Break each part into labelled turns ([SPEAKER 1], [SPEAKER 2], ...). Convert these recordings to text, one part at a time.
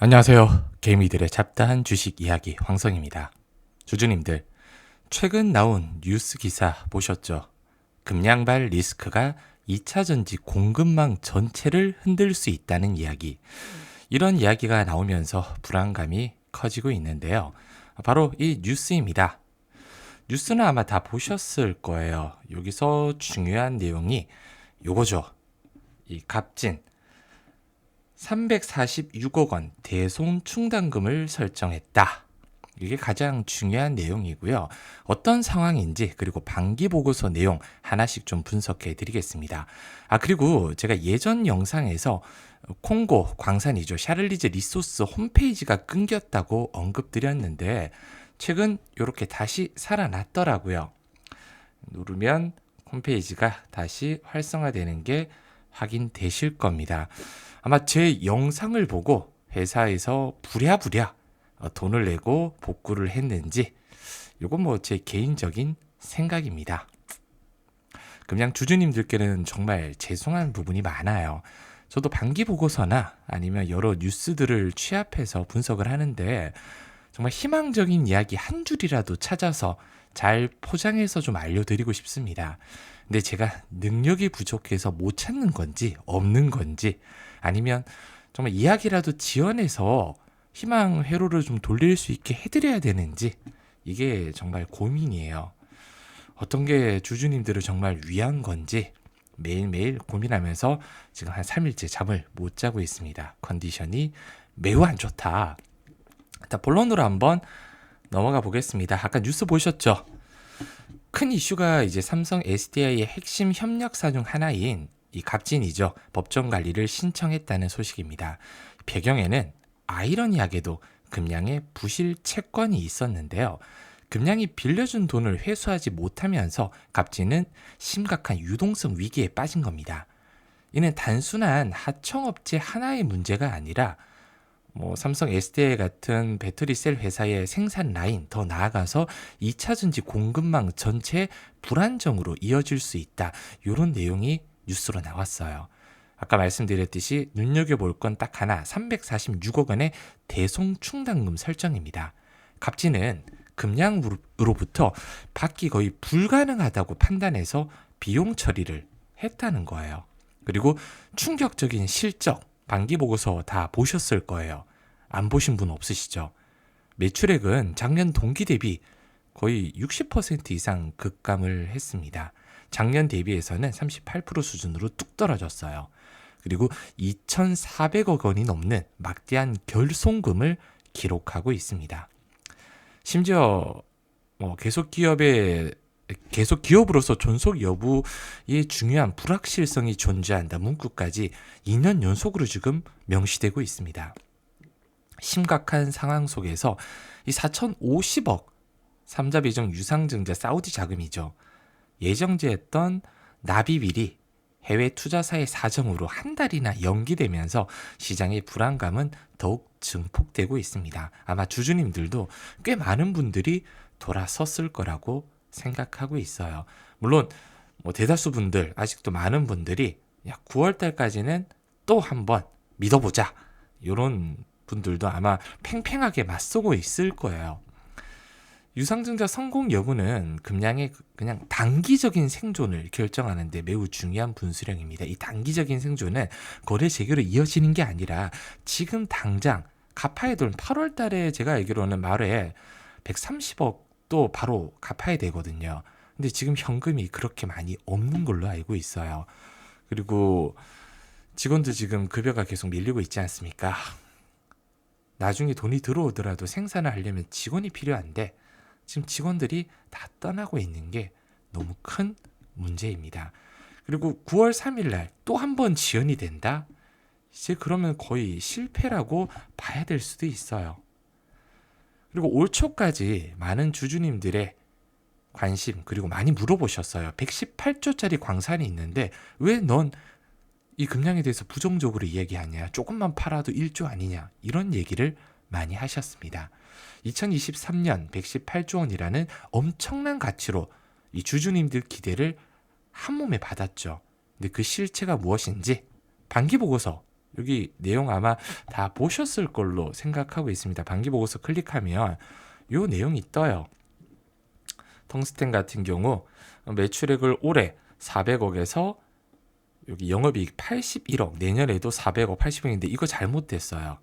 [SPEAKER 1] 안녕하세요. 개미들의 잡다한 주식 이야기 황성입니다. 주주님들, 최근 나온 뉴스 기사 보셨죠? 금양발 리스크가 2차 전지 공급망 전체를 흔들 수 있다는 이야기. 이런 이야기가 나오면서 불안감이 커지고 있는데요. 바로 이 뉴스입니다. 뉴스는 아마 다 보셨을 거예요. 여기서 중요한 내용이 요거죠. 이 갑진 346억 원 대손 충당금을 설정했다. 이게 가장 중요한 내용이고요. 어떤 상황인지 그리고 반기 보고서 내용 하나씩 좀 분석해 드리겠습니다. 그리고 제가 예전 영상에서 콩고 광산이죠. 샤를리즈 리소스 홈페이지가 끊겼다고 언급드렸는데 최근 이렇게 다시 살아났더라고요. 누르면 홈페이지가 다시 활성화되는 게 확인되실 겁니다. 아마 제 영상을 보고 회사에서 부랴부랴 돈을 내고 복구를 했는지 이건 뭐 제 개인적인 생각입니다. 그냥 주주님들께는 정말 죄송한 부분이 많아요. 저도 반기 보고서나 아니면 여러 뉴스들을 취합해서 분석을 하는데 정말 희망적인 이야기 한 줄이라도 찾아서 잘 포장해서 좀 알려드리고 싶습니다. 근데 제가 능력이 부족해서 못 찾는 건지 없는 건지 아니면 정말 이야기라도 지어내서 희망 회로를 좀 돌릴 수 있게 해드려야 되는지 이게 정말 고민이에요. 어떤 게 주주님들을 정말 위한 건지 매일매일 고민하면서 지금 한 3일째 잠을 못 자고 있습니다. 컨디션이 매우 안 좋다. 일단 본론으로 한번 넘어가 보겠습니다. 아까 뉴스 보셨죠? 큰 이슈가 이제 삼성 SDI의 핵심 협력사 중 하나인 이 갑진이죠. 법정 관리를 신청했다는 소식입니다. 배경에는 아이러니하게도 금양의 부실 채권이 있었는데요. 금양이 빌려준 돈을 회수하지 못하면서 갑진은 심각한 유동성 위기에 빠진 겁니다. 이는 단순한 하청업체 하나의 문제가 아니라 삼성 SDI 같은 배터리 셀 회사의 생산 라인, 더 나아가서 2차 전지 공급망 전체 불안정으로 이어질 수 있다. 이런 내용이 뉴스로 나왔어요. 아까 말씀드렸듯이 눈여겨볼 건 딱 하나, 346억 원의 대손 충당금 설정입니다. 갑진은 금양으로부터 받기 거의 불가능하다고 판단해서 비용 처리를 했다는 거예요. 그리고 충격적인 실적, 반기 보고서 다 보셨을 거예요. 안 보신 분 없으시죠? 매출액은 작년 동기 대비 거의 60% 이상 급감을 했습니다. 작년 대비해서는 38% 수준으로 뚝 떨어졌어요. 그리고 2,400억 원이 넘는 막대한 결손금을 기록하고 있습니다. 심지어 계속 기업으로서 존속 여부의 중요한 불확실성이 존재한다 문구까지 2년 연속으로 지금 명시되고 있습니다. 심각한 상황 속에서 이 4,050억 3자 배정 유상증자 사우디 자금이죠. 예정지했던 납입일이 해외 투자사의 사정으로 한 달이나 연기되면서 시장의 불안감은 더욱 증폭되고 있습니다. 아마 주주님들도 꽤 많은 분들이 돌아섰을 거라고 생각하고 있어요. 물론 대다수 분들, 아직도 많은 분들이 9월 달까지는 또 한번 믿어보자 이런 분들도 아마 팽팽하게 맞서고 있을 거예요. 유상증자 성공 여부는 금양의 그냥 단기적인 생존을 결정하는 데 매우 중요한 분수령입니다. 이 단기적인 생존은 거래 재개로 이어지는 게 아니라 지금 당장 갚아야 될 8월 달에 제가 알기로는 말에 130억도 바로 갚아야 되거든요. 근데 지금 현금이 그렇게 많이 없는 걸로 알고 있어요. 그리고 직원도 지금 급여가 계속 밀리고 있지 않습니까? 나중에 돈이 들어오더라도 생산을 하려면 직원이 필요한데 지금 직원들이 다 떠나고 있는 게 너무 큰 문제입니다. 그리고 9월 3일 날 또 한 번 지연이 된다? 이제 그러면 거의 실패라고 봐야 될 수도 있어요. 그리고 올 초까지 많은 주주님들의 관심 그리고 많이 물어보셨어요. 118조짜리 광산이 있는데 왜 넌 이 금양에 대해서 부정적으로 이야기하냐? 조금만 팔아도 1조 아니냐? 이런 얘기를 많이 하셨습니다. 2023년 118조 원이라는 엄청난 가치로 이 주주님들 기대를 한 몸에 받았죠. 근데 그 실체가 무엇인지 반기 보고서 여기 내용 아마 다 보셨을 걸로 생각하고 있습니다. 반기보고서 클릭하면 요 내용이 떠요. 텅스텐 같은 경우 매출액을 올해 400억에서 여기 영업이익 81억, 내년에도 400억, 80억인데 이거 잘못됐어요.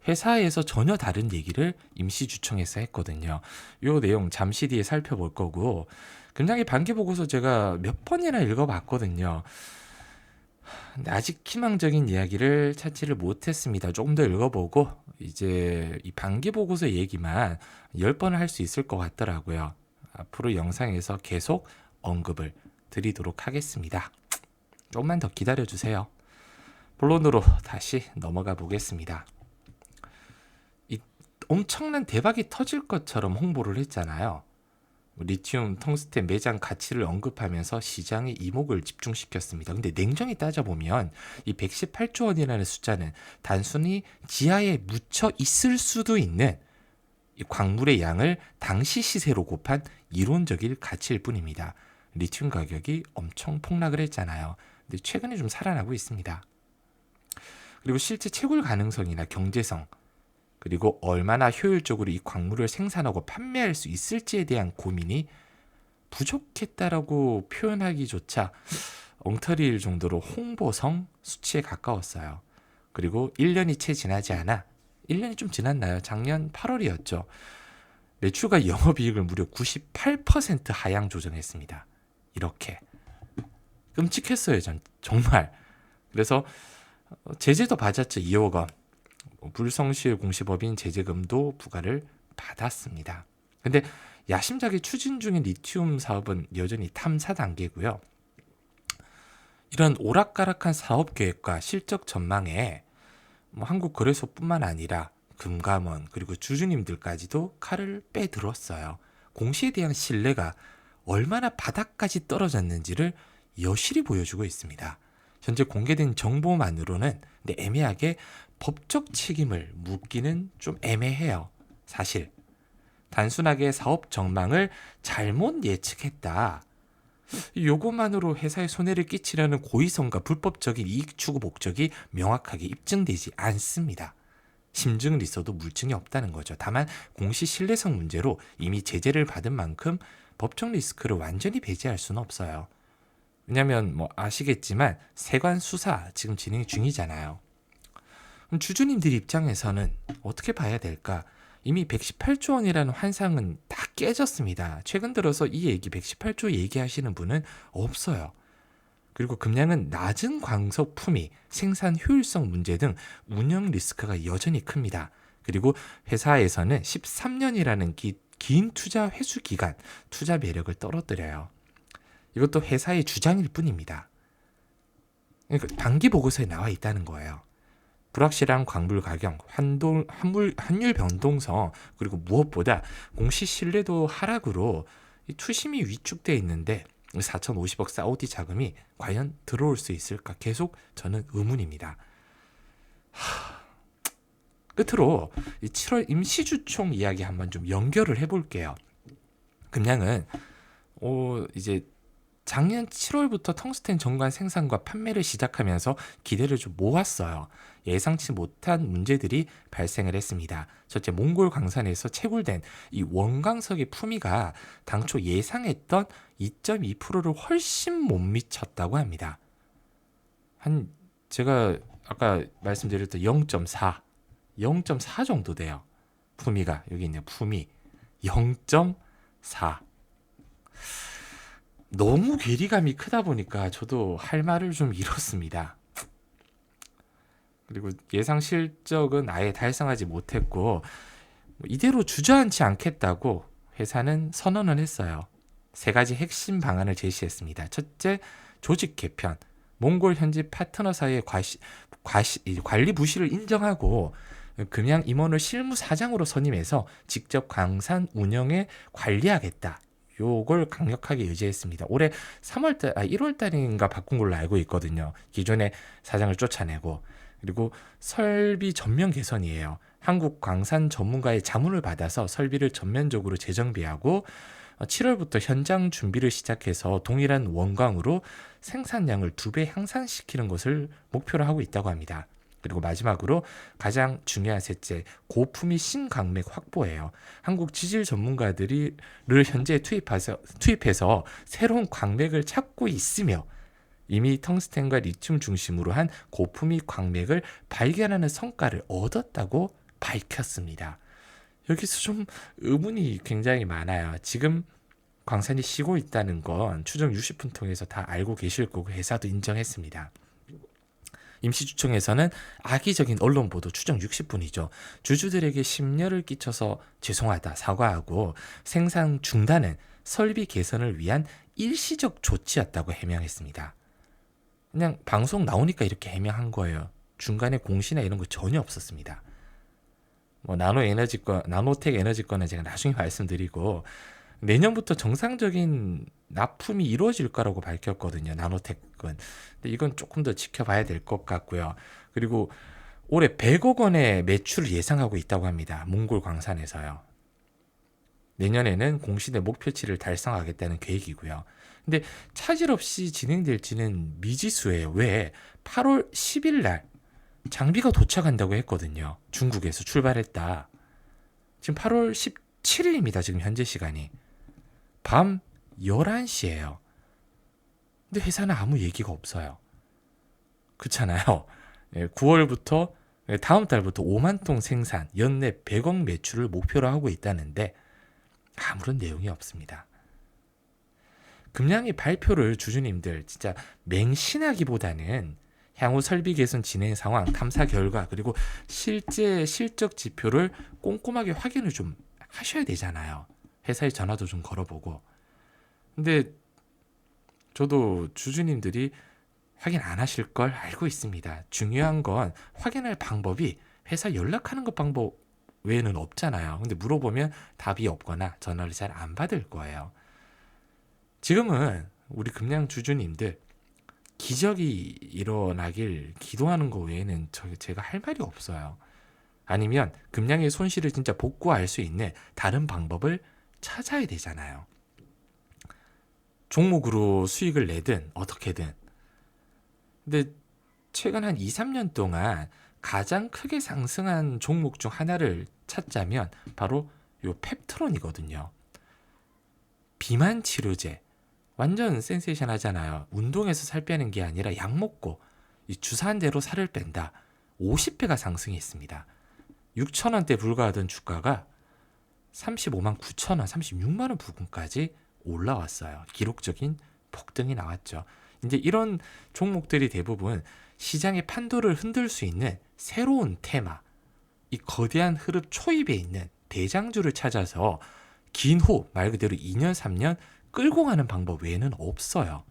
[SPEAKER 1] 회사에서 전혀 다른 얘기를 임시주총에서 했거든요. 요 내용 잠시 뒤에 살펴볼 거고, 굉장히 반기보고서 제가 몇 번이나 읽어봤거든요. 근데 아직 희망적인 이야기를 찾지를 못했습니다. 조금 더 읽어보고 이제 이 반기보고서 얘기만 10번을 할 수 있을 것 같더라고요. 앞으로 영상에서 계속 언급을 드리도록 하겠습니다. 조금만 더 기다려주세요. 본론으로 다시 넘어가 보겠습니다. 이 엄청난 대박이 터질 것처럼 홍보를 했잖아요. 리튬 텅스텐 매장 가치를 언급하면서 시장의 이목을 집중시켰습니다. 근데 냉정히 따져보면 이 118조 원이라는 숫자는 단순히 지하에 묻혀 있을 수도 있는 이 광물의 양을 당시 시세로 곱한 이론적인 가치일 뿐입니다. 리튬 가격이 엄청 폭락을 했잖아요. 근데 최근에 좀 살아나고 있습니다. 그리고 실제 채굴 가능성이나 경제성, 그리고 얼마나 효율적으로 이 광물을 생산하고 판매할 수 있을지에 대한 고민이 부족했다라고 표현하기조차 엉터리일 정도로 홍보성 수치에 가까웠어요. 그리고 1년이 채 지나지 않아, 1년이 좀 지났나요? 작년 8월이었죠. 매출과 영업이익을 무려 98% 하향 조정했습니다. 이렇게 끔찍했어요. 정말. 그래서 제재도 받았죠. 2억 원. 불성실 공시법인 제재금도 부과를 받았습니다. 근데 야심차게 추진 중인 리튬 사업은 여전히 탐사 단계고요. 이런 오락가락한 사업 계획과 실적 전망에 한국거래소뿐만 아니라 금감원 그리고 주주님들까지도 칼을 빼들었어요. 공시에 대한 신뢰가 얼마나 바닥까지 떨어졌는지를 여실히 보여주고 있습니다. 현재 공개된 정보만으로는 근데 애매하게 법적 책임을 묻기는 좀 애매해요. 사실 단순하게 사업 전망을 잘못 예측했다. 요것만으로 회사에 손해를 끼치려는 고의성과 불법적인 이익 추구 목적이 명확하게 입증되지 않습니다. 심증은 있어도 물증이 없다는 거죠. 다만 공시 신뢰성 문제로 이미 제재를 받은 만큼 법적 리스크를 완전히 배제할 수는 없어요. 왜냐하면 아시겠지만 세관 수사 지금 진행 중이잖아요. 그럼 주주님들 입장에서는 어떻게 봐야 될까? 이미 118조 원이라는 환상은 다 깨졌습니다. 최근 들어서 이 얘기 118조 얘기하시는 분은 없어요. 그리고 금량은 낮은 광석 품위, 생산 효율성 문제 등 운영 리스크가 여전히 큽니다. 그리고 회사에서는 13년이라는 긴 투자 회수 기간, 투자 매력을 떨어뜨려요. 이것도 회사의 주장일 뿐입니다. 그러니까 단기 보고서에 나와 있다는 거예요. 불확실한 광물 가격, 환율 변동성, 그리고 무엇보다 공시 신뢰도 하락으로 투심이 위축되어 있는데 4,050억 사우디 자금이 과연 들어올 수 있을까? 계속 저는 의문입니다. 끝으로 7월 임시주총 이야기 한번 좀 연결을 해볼게요. 금량은 이제 작년 7월부터 텅스텐 정관 생산과 판매를 시작하면서 기대를 좀 모았어요. 예상치 못한 문제들이 발생을 했습니다. 첫째, 몽골 광산에서 채굴된 이 원광석의 품위가 당초 예상했던 2.2%를 훨씬 못 미쳤다고 합니다. 제가 아까 말씀드렸던 0.4 정도 돼요. 품위가 여기 있네요. 품위 0.4. 너무 괴리감이 크다 보니까 저도 할 말을 좀 잃었습니다. 그리고 예상 실적은 아예 달성하지 못했고 이대로 주저앉지 않겠다고 회사는 선언을 했어요. 3가지 핵심 방안을 제시했습니다. 첫째, 조직 개편. 몽골 현지 파트너 사이의 관리 부실을 인정하고 금양 임원을 실무사장으로 선임해서 직접 광산 운영에 관리하겠다. 요걸 강력하게 의지했습니다. 올해 1월 달인가 바꾼 걸로 알고 있거든요. 기존의 사장을 쫓아내고. 그리고 설비 전면 개선이에요. 한국 광산 전문가의 자문을 받아서 설비를 전면적으로 재정비하고 7월부터 현장 준비를 시작해서 동일한 원광으로 생산량을 2배 향상시키는 것을 목표로 하고 있다고 합니다. 그리고 마지막으로 가장 중요한 셋째, 고품위 신광맥 확보예요. 한국 지질 전문가들이 현재 투입해서 새로운 광맥을 찾고 있으며 이미 텅스텐과 리튬 중심으로 한 고품위 광맥을 발견하는 성과를 얻었다고 밝혔습니다. 여기서 좀 의문이 굉장히 많아요. 지금 광산이 쉬고 있다는 건 추정 60분 통해서 다 알고 계실 거고 회사도 인정했습니다. 임시주총에서는 악의적인 언론 보도 추정 60분이죠. 주주들에게 심려를 끼쳐서 죄송하다 사과하고 생산 중단은 설비 개선을 위한 일시적 조치였다고 해명했습니다. 그냥 방송 나오니까 이렇게 해명한 거예요. 중간에 공시나 이런 거 전혀 없었습니다. 뭐 나노텍 에너지권은 제가 나중에 말씀드리고 내년부터 정상적인 납품이 이루어질 거라고 밝혔거든요. 나노텍은. 근데 이건 조금 더 지켜봐야 될 것 같고요. 그리고 올해 100억 원의 매출을 예상하고 있다고 합니다. 몽골 광산에서요. 내년에는 공시대 목표치를 달성하겠다는 계획이고요. 근데 차질 없이 진행될지는 미지수예요. 왜? 8월 10일 날 장비가 도착한다고 했거든요. 중국에서 출발했다. 지금 8월 17일입니다. 지금 현재 시간이. 밤 11시예요. 근데 회사는 아무 얘기가 없어요. 그렇잖아요. 9월부터 다음 달부터 5만 통 생산, 연내 100억 매출을 목표로 하고 있다는데 아무런 내용이 없습니다. 금량의 발표를 주주님들 진짜 맹신하기보다는 향후 설비 개선 진행 상황, 탐사 결과 그리고 실제 실적 지표를 꼼꼼하게 확인을 좀 하셔야 되잖아요. 회사에 전화도 좀 걸어보고. 근데 저도 주주님들이 확인 안 하실 걸 알고 있습니다. 중요한 건 확인할 방법이 회사 연락하는 것 방법 외에는 없잖아요. 근데 물어보면 답이 없거나 전화를 잘 안 받을 거예요. 지금은 우리 금양 주주님들 기적이 일어나길 기도하는 거 외에는 제가 할 말이 없어요. 아니면 금양의 손실을 진짜 복구할 수 있는 다른 방법을 찾아야 되잖아요. 종목으로 수익을 내든 어떻게든. 근데 최근 한 2, 3년 동안 가장 크게 상승한 종목 중 하나를 찾자면 바로 요 펩트론이거든요. 비만 치료제. 완전 센세이션 하잖아요. 운동해서 살 빼는 게 아니라 약 먹고 이 주사한 대로 살을 뺀다. 50배가 상승했습니다. 6,000원대 불과하던 주가가 35만 9천원, 36만 원 부근까지 올라왔어요. 기록적인 폭등이 나왔죠. 이제 이런 종목들이 대부분 시장의 판도를 흔들 수 있는 새로운 테마, 이 거대한 흐름 초입에 있는 대장주를 찾아서 긴 호, 말 그대로 2년, 3년 끌고 가는 방법 외에는 없어요.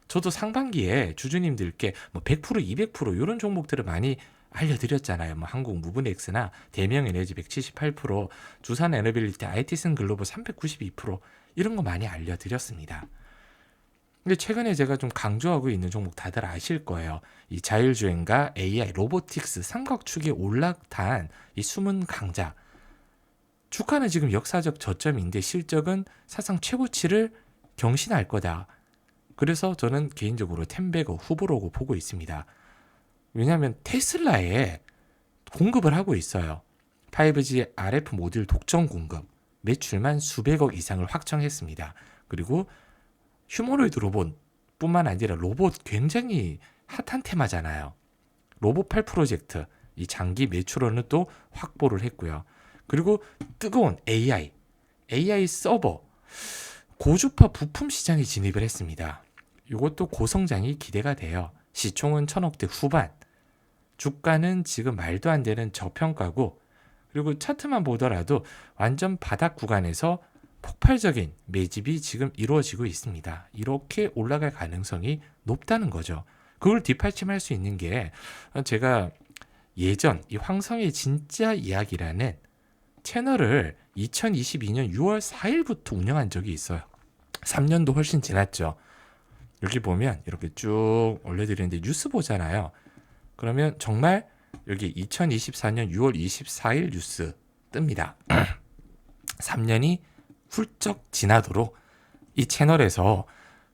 [SPEAKER 1] 저도 상반기에 주주님들께 뭐 100%, 200% 이런 종목들을 많이 알려드렸잖아요. 뭐 한국 무브넥스나 대명에너지 178%, 두산 에너빌리티, IT슨 글로벌 392% 이런 거 많이 알려드렸습니다. 근데 최근에 제가 좀 강조하고 있는 종목 다들 아실 거예요. 이 자율주행과 AI, 로보틱스 삼각축에 올라탄 이 숨은 강자. 주가는 지금 역사적 저점인데 실적은 사상 최고치를 경신할 거다. 그래서 저는 개인적으로 텐베거 후보라고 보고 있습니다. 왜냐하면 테슬라에 공급을 하고 있어요. 5G RF 모듈 독점 공급, 매출만 수백억 이상을 확정했습니다. 그리고 휴머노이드 로봇뿐만 아니라 로봇 굉장히 핫한 테마잖아요. 로봇8 프로젝트, 이 장기 매출원을 또 확보를 했고요. 그리고 뜨거운 AI 서버, 고주파 부품 시장에 진입을 했습니다. 이것도 고성장이 기대가 돼요. 시총은 1,000억대 후반, 주가는 지금 말도 안 되는 저평가고, 그리고 차트만 보더라도 완전 바닥 구간에서 폭발적인 매집이 지금 이루어지고 있습니다. 이렇게 올라갈 가능성이 높다는 거죠. 그걸 뒷받침할 수 있는 게 제가 예전 이 황성의 진짜 이야기라는 채널을 2022년 6월 4일부터 운영한 적이 있어요. 3년도 훨씬 지났죠. 여기 보면 이렇게 쭉 올려드리는데 뉴스 보잖아요. 그러면 정말 여기 2024년 6월 24일 뉴스 뜹니다. 3년이 훌쩍 지나도록 이 채널에서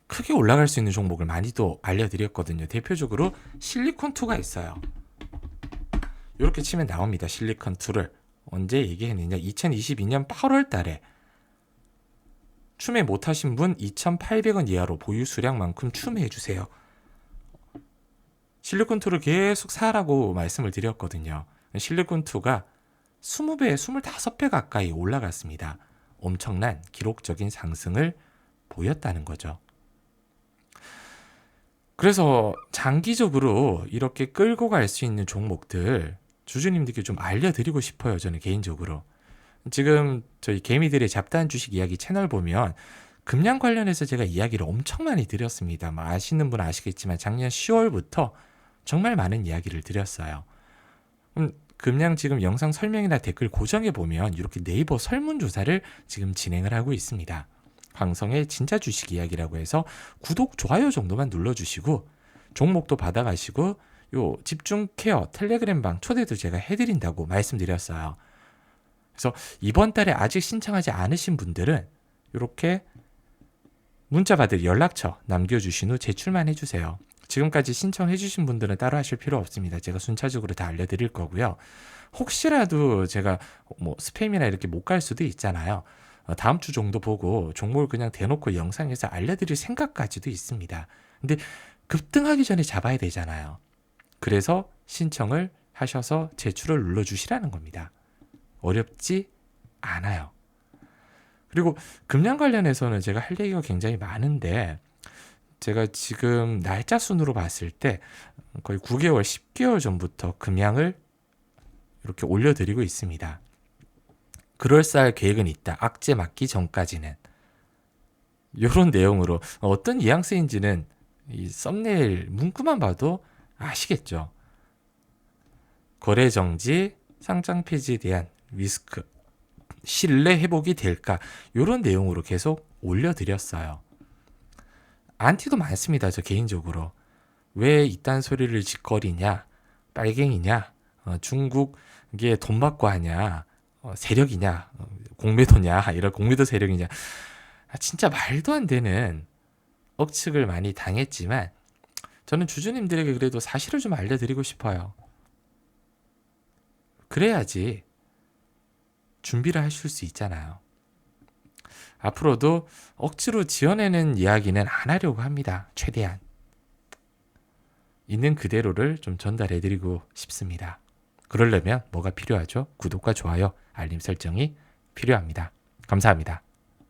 [SPEAKER 1] 크게 올라갈 수 있는 종목을 많이 또 알려드렸거든요. 대표적으로 실리콘2가 있어요. 이렇게 치면 나옵니다. 실리컨2를 언제 얘기했느냐, 2022년 8월 달에 추매 못하신 분 2,800원 이하로 보유 수량만큼 추매해주세요. 실리콘2를 계속 사라고 말씀을 드렸거든요. 실리콘2가 20배, 25배 가까이 올라갔습니다. 엄청난 기록적인 상승을 보였다는 거죠. 그래서 장기적으로 이렇게 끌고 갈 수 있는 종목들 주주님들께 좀 알려드리고 싶어요. 저는 개인적으로. 지금 저희 개미들의 잡다한 주식 이야기 채널 보면 금양 관련해서 제가 이야기를 엄청 많이 드렸습니다. 아시는 분은 아시겠지만 작년 10월부터 정말 많은 이야기를 드렸어요. 금양 지금 영상 설명이나 댓글 고정해 보면 이렇게 네이버 설문조사를 지금 진행을 하고 있습니다. 황성의 진짜 주식 이야기라고 해서 구독, 좋아요 정도만 눌러주시고 종목도 받아가시고 요 집중 케어 텔레그램 방 초대도 제가 해드린다고 말씀드렸어요. 그래서 이번 달에 아직 신청하지 않으신 분들은 이렇게 문자 받을 연락처 남겨주신 후 제출만 해주세요. 지금까지 신청해 주신 분들은 따로 하실 필요 없습니다. 제가 순차적으로 다 알려드릴 거고요. 혹시라도 제가 스팸이나 이렇게 못 갈 수도 있잖아요. 다음 주 정도 보고 종목을 그냥 대놓고 영상에서 알려드릴 생각까지도 있습니다. 근데 급등하기 전에 잡아야 되잖아요. 그래서 신청을 하셔서 제출을 눌러주시라는 겁니다. 어렵지 않아요. 그리고 금양 관련해서는 제가 할 얘기가 굉장히 많은데 제가 지금 날짜 순으로 봤을 때 거의 9개월, 10개월 전부터 금양을 이렇게 올려드리고 있습니다. 그럴싸할 계획은 있다. 악재 맞기 전까지는. 이런 내용으로 어떤 뉘앙스인지는 이 썸네일 문구만 봐도 아시겠죠. 거래 정지, 상장 폐지에 대한 리스크, 신뢰 회복이 될까? 이런 내용으로 계속 올려드렸어요. 안티도 많습니다. 저 개인적으로. 왜 이딴 소리를 짓거리냐? 빨갱이냐? 중국에 돈 받고 하냐? 세력이냐? 공매도냐? 이런 공매도 세력이냐? 진짜 말도 안 되는 억측을 많이 당했지만 저는 주주님들에게 그래도 사실을 좀 알려드리고 싶어요. 그래야지 준비를 하실 수 있잖아요. 앞으로도 억지로 지어내는 이야기는 안 하려고 합니다. 최대한. 있는 그대로를 좀 전달해드리고 싶습니다. 그러려면 뭐가 필요하죠? 구독과 좋아요, 알림 설정이 필요합니다. 감사합니다.